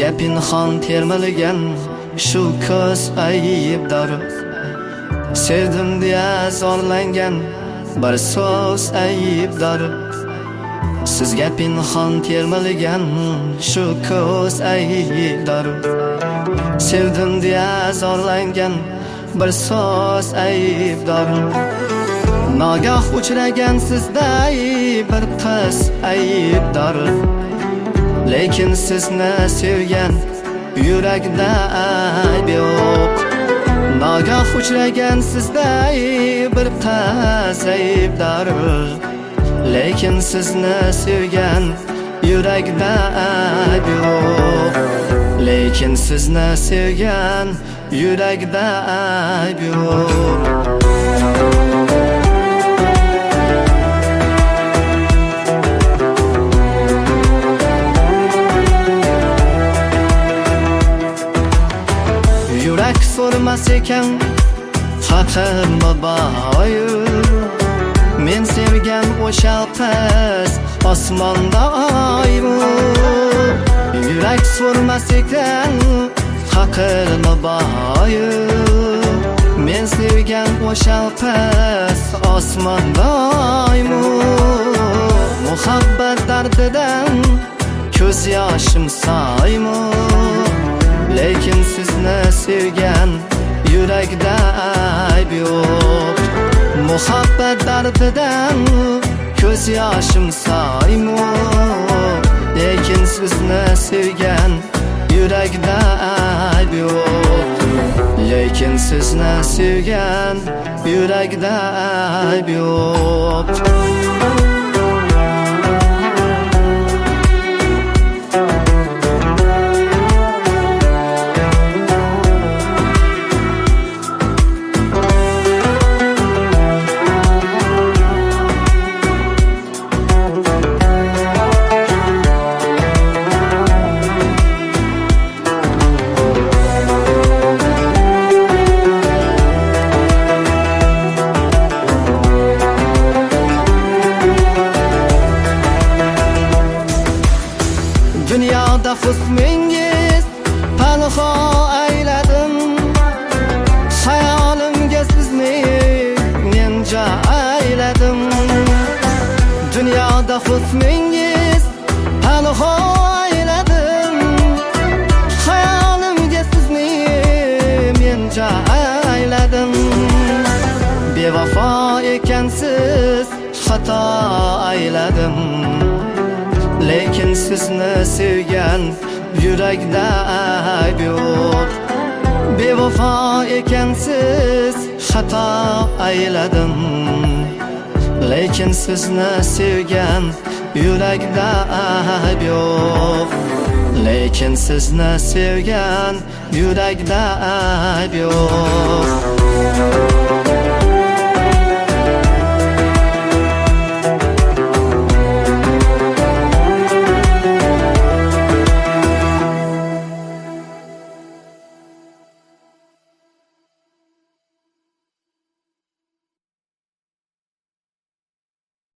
Sizga pinhon termilgan shu ko'z aybdor. Sevdim deya zorlangan bir so'z aybdor. Sizga pinhon termilgan shu ko'z aybdor. Sevdim deya zorlangan bir so'z aybdor. Nagah uchragan sizday bir qiz aybdor. Lekin sizni sevgan yurakda ayb yo'q. Nagah uchragan sizday bir qiz aybdor. Lekin sizni sevgan yurakda ayb yo'q. Lekin sizni sevgan yurakda ayb yo'q. Yurak so'rmas ekan haqimni boyu. Men sevgan o'sha qiz osmonda oymu. Yurak so'rmas ekan haqimni boyu. Men sevgan o'sha qiz osmonda oymu. Muhabbat dardidan ko'z yoshim soymu. Lekin sizni sevgan yurakda ayb yo'q. Muhabbat dardidan ko'z yoshim soymu. Lekin sizni sevgan yurakda ayb yo'q. Lekin sizni sevgan yurakda ayb yo'q. Dünyada husningiz panho ayladim. Hayolimga sizni men joyladim. Dünyada husningiz panho ayladim. Hayolimga sizni men joyladim. Bevafo ekansiz xato ayladim. Lekin sizni sevgan yurakda ayb yo'q. Bevafo ekansiz xato ayladim. Lekin sizni sevgan yurakda ayb yo'q. Lekin sizni sevgan yurakda ayb yo'q.